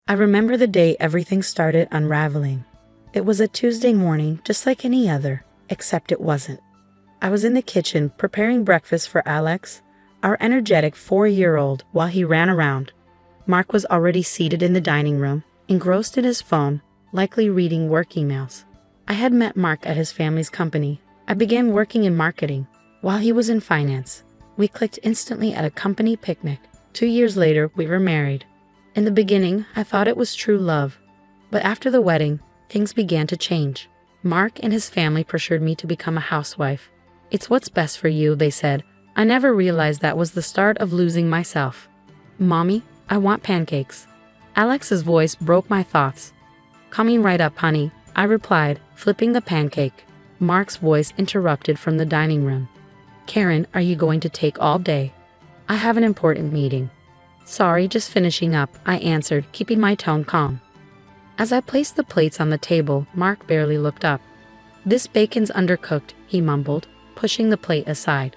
I remember the day everything started unraveling. It was a Tuesday morning, just like any other, except it wasn't. I was in the kitchen preparing breakfast for Alex, our energetic 4-year-old, while he ran around. Mark was already seated in the dining room, engrossed in his phone, likely reading work emails. I had met Mark at his family's company. I began working in marketing, while he was in finance. We clicked instantly at a company picnic. 2 years later, we were married. In the beginning, I thought it was true love. But after the wedding, things began to change. Mark and his family pressured me to become a housewife. "It's what's best for you," they said. I never realized that was the start of losing myself. "Mommy, I want pancakes." Alex's voice broke my thoughts. "Coming right up, honey," I replied, flipping the pancake. Mark's voice interrupted from the dining room. "Karen, are you going to take all day? I have an important meeting." "Sorry, just finishing up," I answered, keeping my tone calm. As I placed the plates on the table, Mark barely looked up. "This bacon's undercooked," he mumbled, pushing the plate aside.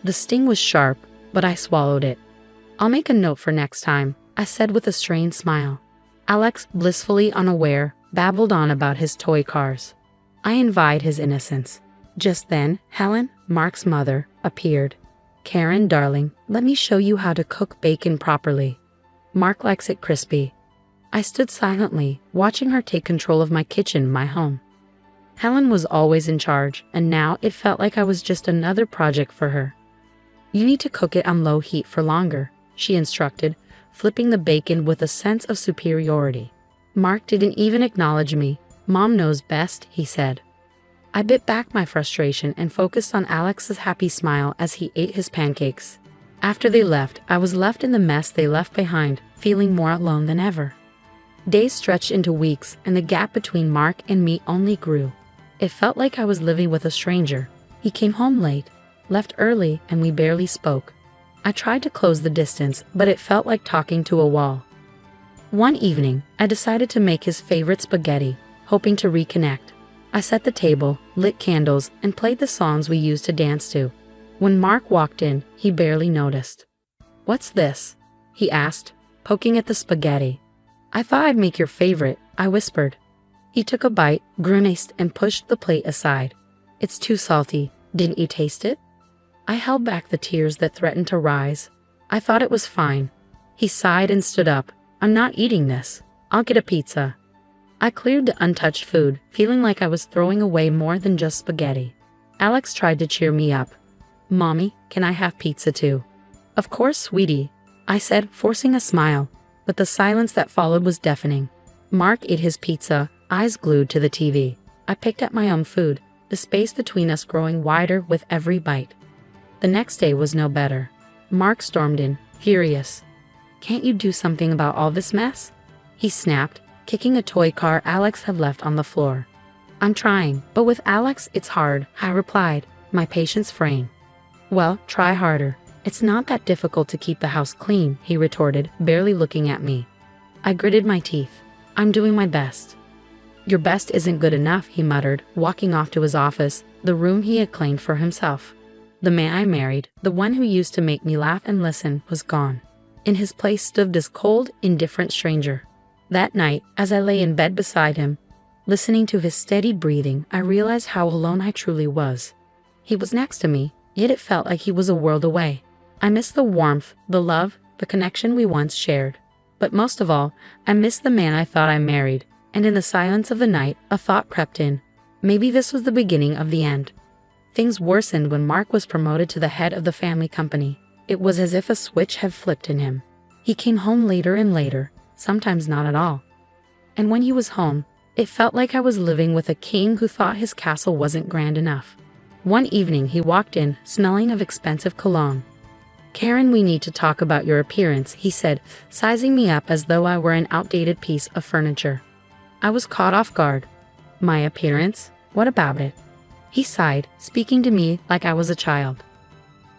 The sting was sharp, but I swallowed it. "I'll make a note for next time," I said with a strained smile. Alex, blissfully unaware, babbled on about his toy cars. I envied his innocence. Just then, Helen, Mark's mother, appeared. "Karen, darling, let me show you how to cook bacon properly. Mark likes it crispy." I stood silently, watching her take control of my kitchen, my home. Helen was always in charge, and now it felt like I was just another project for her. "You need to cook it on low heat for longer," she instructed, flipping the bacon with a sense of superiority. Mark didn't even acknowledge me. "Mom knows best," he said. I bit back my frustration and focused on Alex's happy smile as he ate his pancakes. After they left, I was left in the mess they left behind, feeling more alone than ever. Days stretched into weeks, and the gap between Mark and me only grew. It felt like I was living with a stranger. He came home late, left early, and we barely spoke. I tried to close the distance, but it felt like talking to a wall. One evening, I decided to make his favorite spaghetti, hoping to reconnect. I set the table, lit candles, and played the songs we used to dance to. When Mark walked in, he barely noticed. "What's this?" he asked, poking at the spaghetti. "I thought I'd make your favorite," I whispered. He took a bite, grimaced, and pushed the plate aside. "It's too salty. Didn't you taste it?" I held back the tears that threatened to rise. I thought it was fine. He sighed and stood up. "I'm not eating this. I'll get a pizza." I cleared the untouched food, feeling like I was throwing away more than just spaghetti. Alex tried to cheer me up. "Mommy, can I have pizza too?" "Of course, sweetie," I said, forcing a smile, but the silence that followed was deafening. Mark ate his pizza, eyes glued to the TV. I picked at my own food, the space between us growing wider with every bite. The next day was no better. Mark stormed in, furious. "Can't you do something about all this mess?" he snapped, kicking a toy car Alex had left on the floor. "I'm trying, but with Alex it's hard," I replied, my patience fraying. "Well, try harder. It's not that difficult to keep the house clean," he retorted, barely looking at me. I gritted my teeth. "I'm doing my best." "Your best isn't good enough," he muttered, walking off to his office, the room he had claimed for himself. The man I married, the one who used to make me laugh and listen, was gone. In his place stood this cold, indifferent stranger. That night, as I lay in bed beside him, listening to his steady breathing, I realized how alone I truly was. He was next to me, yet it felt like he was a world away. I missed the warmth, the love, the connection we once shared. But most of all, I missed the man I thought I married, and in the silence of the night, a thought crept in. Maybe this was the beginning of the end. Things worsened when Mark was promoted to the head of the family company. It was as if a switch had flipped in him. He came home later and later, sometimes not at all. And when he was home, it felt like I was living with a king who thought his castle wasn't grand enough. One evening he walked in, smelling of expensive cologne. "Karen, we need to talk about your appearance," he said, sizing me up as though I were an outdated piece of furniture. I was caught off guard. "My appearance? What about it?" He sighed, speaking to me like I was a child.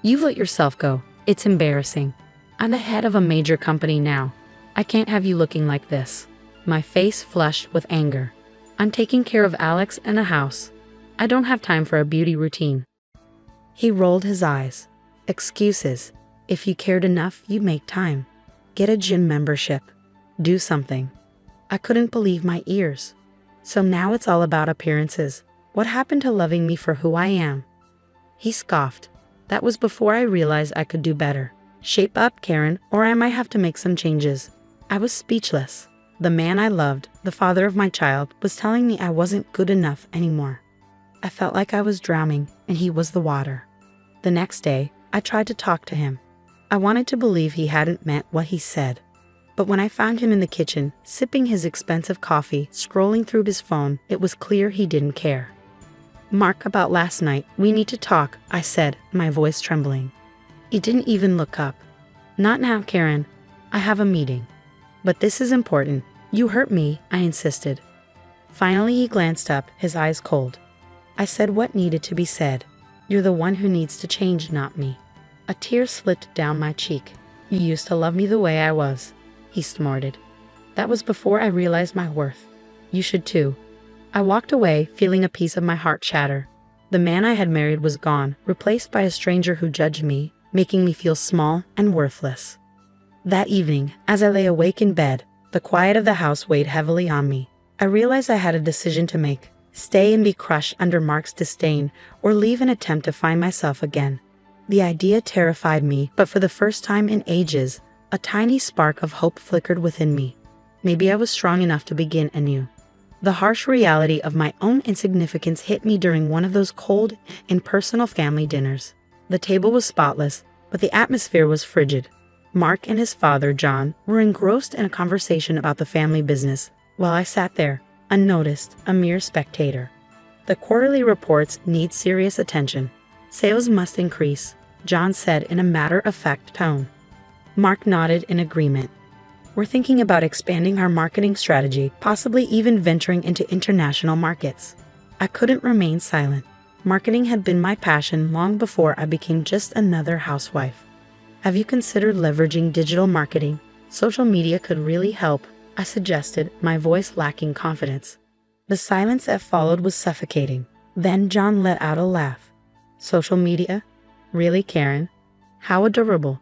"You've let yourself go. It's embarrassing. I'm the head of a major company now. I can't have you looking like this." My face flushed with anger. "I'm taking care of Alex and a house. I don't have time for a beauty routine." He rolled his eyes. "Excuses. If you cared enough, you'd make time. Get a gym membership." Do something. I couldn't believe my ears. So now it's all about appearances. What happened to loving me for who I am? He scoffed. That was before I realized I could do better. Shape up, Karen, or I might have to make some changes. I was speechless. The man I loved, the father of my child, was telling me I wasn't good enough anymore. I felt like I was drowning, and he was the water. The next day, I tried to talk to him. I wanted to believe he hadn't meant what he said. But when I found him in the kitchen, sipping his expensive coffee, scrolling through his phone, it was clear he didn't care. Mark, about last night, we need to talk, I said, my voice trembling. He didn't even look up. Not now, Karen. I have a meeting. But this is important. You hurt me, I insisted. Finally, he glanced up, his eyes cold. I said what needed to be said. You're the one who needs to change, not me. A tear slipped down my cheek. You used to love me the way I was, he snorted. That was before I realized my worth. You should too. I walked away, feeling a piece of my heart shatter. The man I had married was gone, replaced by a stranger who judged me, making me feel small and worthless. That evening, as I lay awake in bed, the quiet of the house weighed heavily on me. I realized I had a decision to make: stay and be crushed under Mark's disdain, or leave and attempt to find myself again. The idea terrified me, but for the first time in ages, a tiny spark of hope flickered within me. Maybe I was strong enough to begin anew. The harsh reality of my own insignificance hit me during one of those cold, impersonal family dinners. The table was spotless, but the atmosphere was frigid. Mark and his father, John, were engrossed in a conversation about the family business, while I sat there, unnoticed, a mere spectator. The quarterly reports need serious attention. Sales must increase, John said in a matter-of-fact tone. Mark nodded in agreement. We're thinking about expanding our marketing strategy, possibly even venturing into international markets. I couldn't remain silent. Marketing had been my passion long before I became just another housewife. Have you considered leveraging digital marketing? Social media could really help, I suggested, my voice lacking confidence. The silence that followed was suffocating. Then John let out a laugh. Social media? Really, Karen? How adorable.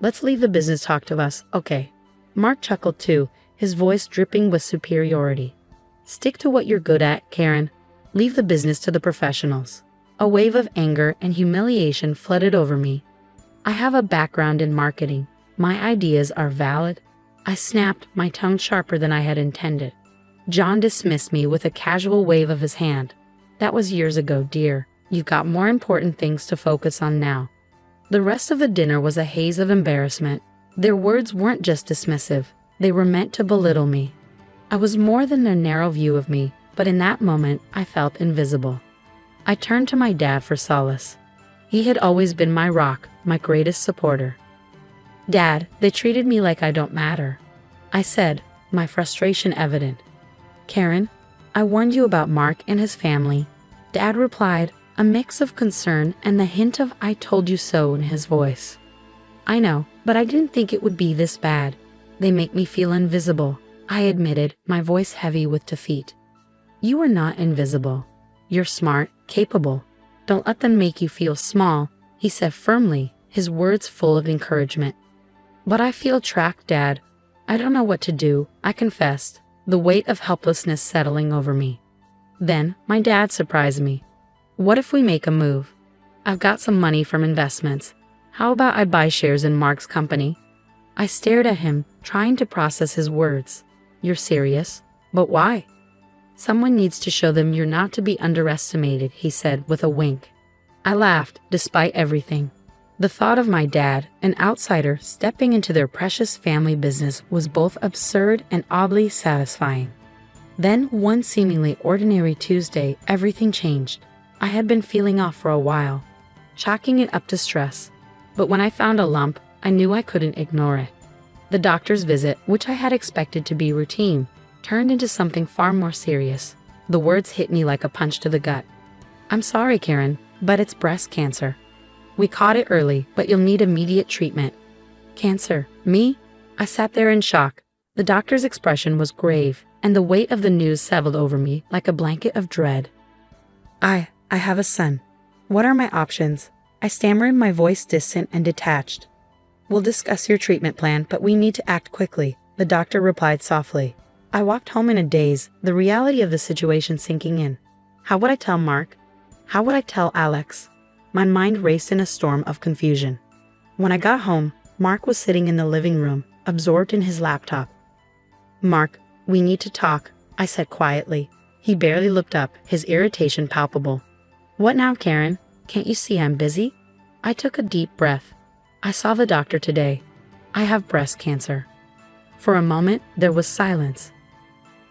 Let's leave the business talk to us, okay? Mark chuckled too, his voice dripping with superiority. Stick to what you're good at, Karen. Leave the business to the professionals. A wave of anger and humiliation flooded over me. I have a background in marketing. My ideas are valid. I snapped, my tongue sharper than I had intended. John dismissed me with a casual wave of his hand. That was years ago, dear. You've got more important things to focus on now. The rest of the dinner was a haze of embarrassment. Their words weren't just dismissive. They were meant to belittle me. I was more than their narrow view of me, but in that moment, I felt invisible. I turned to my dad for solace. He had always been my rock, my greatest supporter. Dad, they treated me like I don't matter, I said, my frustration evident. Karen, I warned you about Mark and his family. Dad replied, a mix of concern and the hint of I told you so in his voice. I know, but I didn't think it would be this bad. They make me feel invisible, I admitted, my voice heavy with defeat. You are not invisible. You're smart, capable. Don't let them make you feel small, he said firmly, his words full of encouragement. But I feel trapped, Dad. I don't know what to do, I confessed, the weight of helplessness settling over me. Then, my dad surprised me. What if we make a move? I've got some money from investments. How about I buy shares in Mark's company? I stared at him, trying to process his words. You're serious? But why? Someone needs to show them you're not to be underestimated, he said with a wink. I laughed, despite everything. The thought of my dad, an outsider, stepping into their precious family business was both absurd and oddly satisfying. Then, one seemingly ordinary Tuesday, everything changed. I had been feeling off for a while, chalking it up to stress. But when I found a lump, I knew I couldn't ignore it. The doctor's visit, which I had expected to be routine, turned into something far more serious. The words hit me like a punch to the gut. I'm sorry, Karen, but it's breast cancer. We caught it early, but you'll need immediate treatment. Cancer? Me? I sat there in shock. The doctor's expression was grave, and the weight of the news settled over me like a blanket of dread. I have a son. What are my options? I stammered, my voice distant and detached. We'll discuss your treatment plan, but we need to act quickly. the doctor replied softly. I walked home in a daze, the reality of the situation sinking in. How would I tell Mark? How would I tell Alex? My mind raced in a storm of confusion. When I got home, Mark was sitting in the living room, absorbed in his laptop. Mark, we need to talk, I said quietly. He barely looked up, his irritation palpable. What now, Karen? Can't you see I'm busy? I took a deep breath. I saw the doctor today. I have breast cancer. For a moment, there was silence.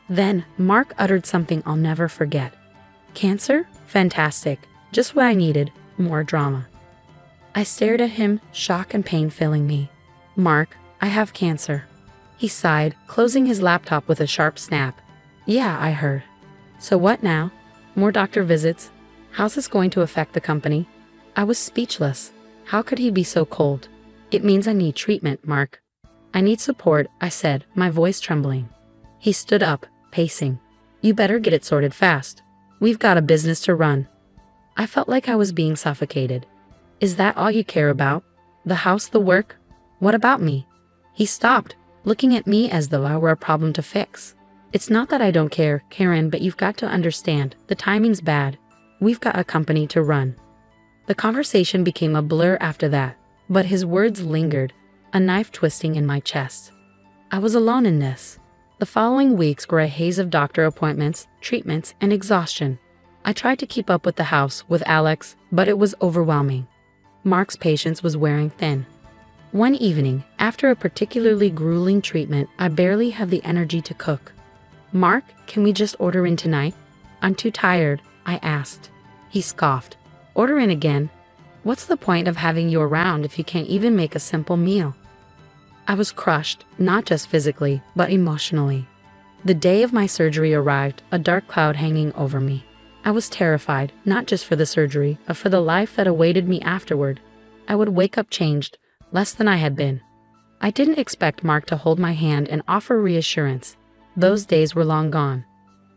Then, Mark uttered something I'll never forget. Cancer? Fantastic. Just what I needed. More drama. I stared at him, shock and pain filling me. Mark, I have cancer. He sighed, closing his laptop with a sharp snap. Yeah, I heard. So what now? More doctor visits? How's this going to affect the company? I was speechless. How could he be so cold? It means I need treatment, Mark. I need support, I said, my voice trembling. He stood up, pacing. You better get it sorted fast. We've got a business to run. I felt like I was being suffocated. Is that all you care about? The house, the work? What about me? He stopped, looking at me as though I were a problem to fix. It's not that I don't care, Karen, but you've got to understand, the timing's bad. We've got a company to run. The conversation became a blur after that, but his words lingered, a knife twisting in my chest. I was alone in this. The following weeks were a haze of doctor appointments, treatments, and exhaustion. I tried to keep up with the house, with Alex, but it was overwhelming. Mark's patience was wearing thin. One evening, after a particularly grueling treatment, I barely had the energy to cook. Mark, can we just order in tonight? I'm too tired, I asked. He scoffed. Order in again? What's the point of having you around if you can't even make a simple meal? I was crushed, not just physically, but emotionally. The day of my surgery arrived, a dark cloud hanging over me. I was terrified, not just for the surgery, but for the life that awaited me afterward. I would wake up changed, less than I had been. I didn't expect Mark to hold my hand and offer reassurance. Those days were long gone.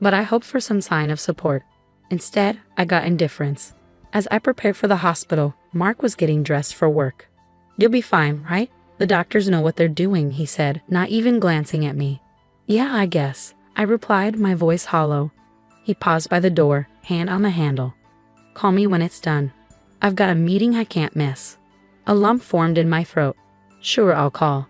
But I hoped for some sign of support. Instead, I got indifference. As I prepared for the hospital, Mark was getting dressed for work. You'll be fine, right? The doctors know what they're doing, he said, not even glancing at me. Yeah, I guess, I replied, my voice hollow. He paused by the door, hand on the handle. Call me when it's done. I've got a meeting I can't miss. A lump formed in my throat. Sure, I'll call.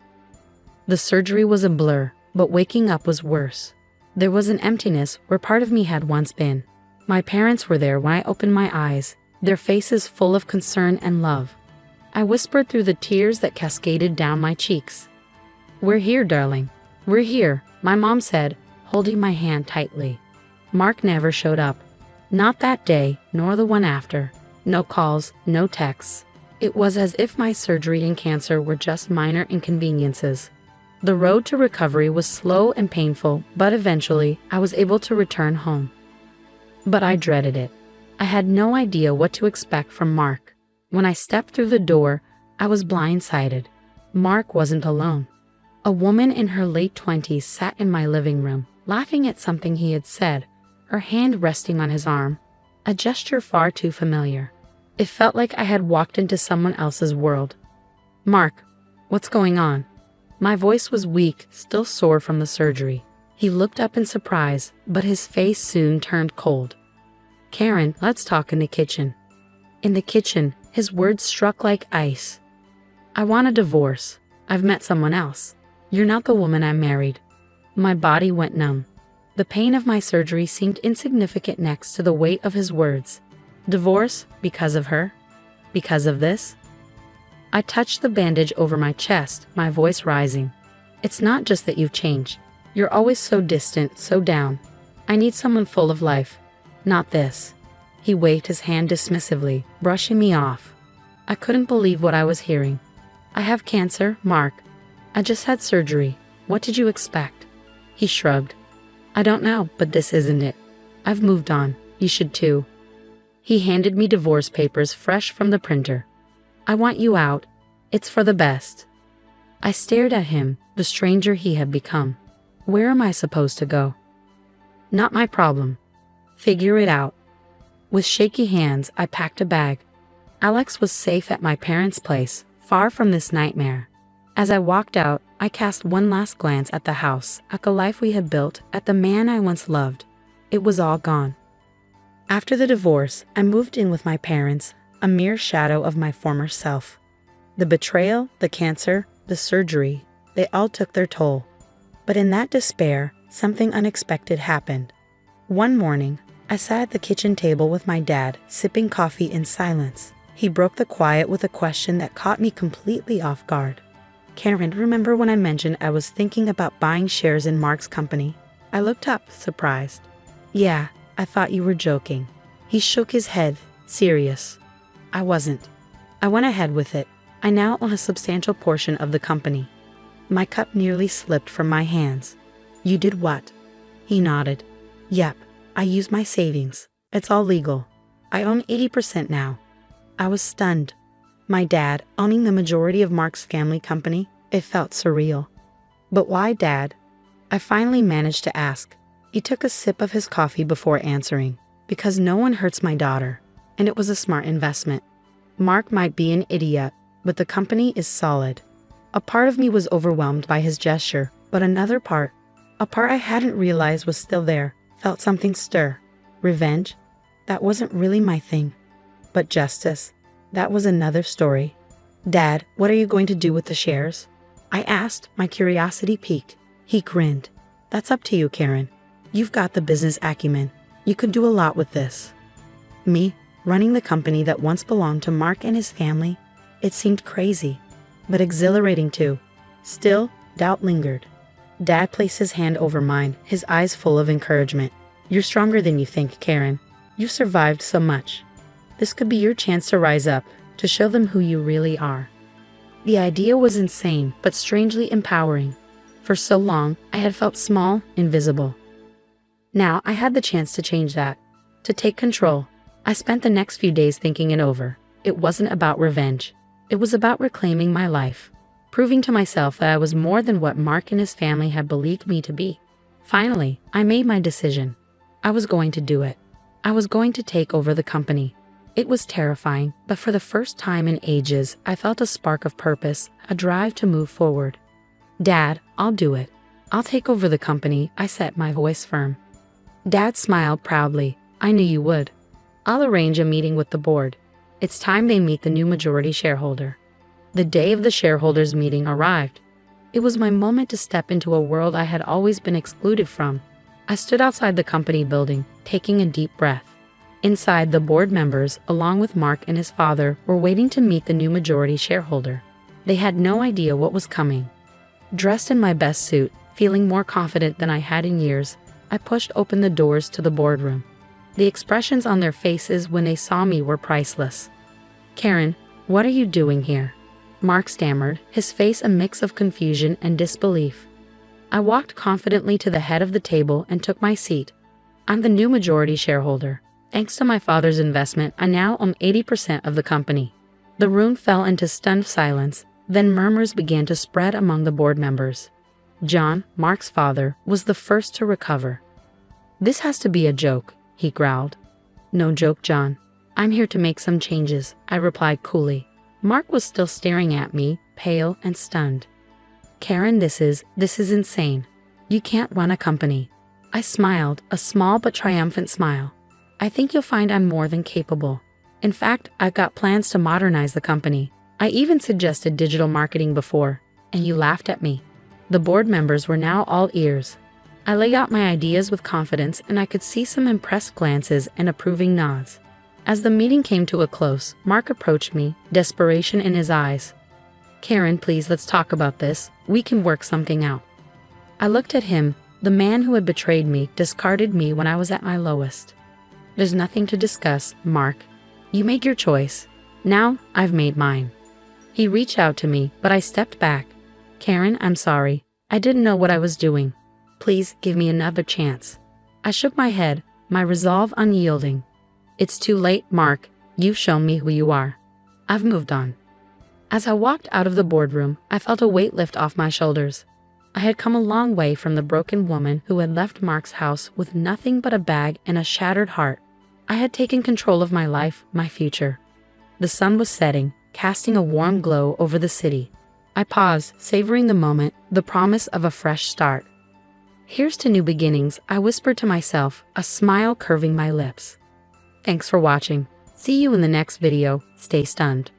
The surgery was a blur, but waking up was worse. There was an emptiness where part of me had once been. My parents were there when I opened my eyes, their faces full of concern and love. I whispered through the tears that cascaded down my cheeks. We're here, darling. We're here, my mom said, holding my hand tightly. Mark never showed up. Not that day, nor the one after. No calls, no texts. It was as if my surgery and cancer were just minor inconveniences. The road to recovery was slow and painful, but eventually, I was able to return home. But I dreaded it. I had no idea what to expect from Mark. When I stepped through the door, I was blindsided. Mark wasn't alone. A woman in her late 20s sat in my living room, laughing at something he had said, her hand resting on his arm, a gesture far too familiar. It felt like I had walked into someone else's world. Mark, what's going on? My voice was weak, still sore from the surgery. He looked up in surprise, but his face soon turned cold. Karen, let's talk in the kitchen. In the kitchen, his words struck like ice. I want a divorce. I've met someone else. You're not the woman I married. My body went numb. The pain of my surgery seemed insignificant next to the weight of his words. Divorce? Because of her? Because of this? I touched the bandage over my chest, my voice rising. It's not just that you've changed. You're always so distant, so down. I need someone full of life. Not this. He waved his hand dismissively, brushing me off. I couldn't believe what I was hearing. I have cancer, Mark. I just had surgery. What did you expect? He shrugged. I don't know, but this isn't it. I've moved on. You should too. He handed me divorce papers fresh from the printer. I want you out. It's for the best. I stared at him, the stranger he had become. Where am I supposed to go? Not my problem. Figure it out. With shaky hands, I packed a bag. Alex was safe at my parents' place, far from this nightmare. As I walked out, I cast one last glance at the house, at the life we had built, at the man I once loved. It was all gone. After the divorce, I moved in with my parents, a mere shadow of my former self. The betrayal, the cancer, the surgery, they all took their toll. But in that despair, something unexpected happened. One morning, I sat at the kitchen table with my dad, sipping coffee in silence. He broke the quiet with a question that caught me completely off guard. "Karen, remember when I mentioned I was thinking about buying shares in Mark's company?" I looked up, surprised. "Yeah, I thought you were joking." He shook his head, serious. "I wasn't. I went ahead with it. I now own a substantial portion of the company." My cup nearly slipped from my hands. "You did what?" He nodded. "Yep, I used my savings. It's all legal. I own 80% now." I was stunned. My dad, owning the majority of Mark's family company, it felt surreal. "But why, Dad?" I finally managed to ask. He took a sip of his coffee before answering. "Because no one hurts my daughter, and it was a smart investment. Mark might be an idiot, but the company is solid." A part of me was overwhelmed by his gesture, but another part, a part I hadn't realized was still there, felt something stir. Revenge? That wasn't really my thing. But justice? That was another story. "Dad, what are you going to do with the shares?" I asked, my curiosity piqued. He grinned. "That's up to you, Karen. You've got the business acumen. You could do a lot with this." Me, running the company that once belonged to Mark and his family? It seemed crazy, but exhilarating too. Still, doubt lingered. Dad placed his hand over mine, his eyes full of encouragement. "You're stronger than you think, Karen. You survived so much. This could be your chance to rise up, to show them who you really are." The idea was insane, but strangely empowering. For so long, I had felt small, invisible. Now I had the chance to change that, to take control. I spent the next few days thinking it over. It wasn't about revenge. It was about reclaiming my life, proving to myself that I was more than what Mark and his family had believed me to be. Finally, I made my decision. I was going to do it. I was going to take over the company. It was terrifying, but for the first time in ages, I felt a spark of purpose, a drive to move forward. "Dad, I'll do it. I'll take over the company," I set my voice firm. Dad smiled proudly. "I knew you would. I'll arrange a meeting with the board. It's time they meet the new majority shareholder." The day of the shareholders' meeting arrived. It was my moment to step into a world I had always been excluded from. I stood outside the company building, taking a deep breath. Inside, the board members, along with Mark and his father, were waiting to meet the new majority shareholder. They had no idea what was coming. Dressed in my best suit, feeling more confident than I had in years, I pushed open the doors to the boardroom. The expressions on their faces when they saw me were priceless. "Karen, what are you doing here?" Mark stammered, his face a mix of confusion and disbelief. I walked confidently to the head of the table and took my seat. "I'm the new majority shareholder. Thanks to my father's investment, I now own 80% of the company." The room fell into stunned silence, then murmurs began to spread among the board members. John, Mark's father, was the first to recover. "This has to be a joke," he growled. "No joke, John. I'm here to make some changes," I replied coolly. Mark was still staring at me, pale and stunned. "Karen, this is insane. You can't run a company." I smiled, a small but triumphant smile. "I think you'll find I'm more than capable. In fact, I've got plans to modernize the company. I even suggested digital marketing before, and you laughed at me." The board members were now all ears. I laid out my ideas with confidence, and I could see some impressed glances and approving nods. As the meeting came to a close, Mark approached me, desperation in his eyes. "Karen, please, let's talk about this. We can work something out." I looked at him, the man who had betrayed me, discarded me when I was at my lowest. "There's nothing to discuss, Mark. You made your choice. Now, I've made mine." He reached out to me, but I stepped back. "Karen, I'm sorry. I didn't know what I was doing. Please give me another chance." I shook my head, my resolve unyielding. "It's too late, Mark. You've shown me who you are. I've moved on." As I walked out of the boardroom, I felt a weight lift off my shoulders. I had come a long way from the broken woman who had left Mark's house with nothing but a bag and a shattered heart. I had taken control of my life, my future. The sun was setting, casting a warm glow over the city. I pause, savoring the moment, the promise of a fresh start. Here's to new beginnings, I whispered to myself, a smile curving my lips. Thanks for watching. See you in the next video. Stay stunned.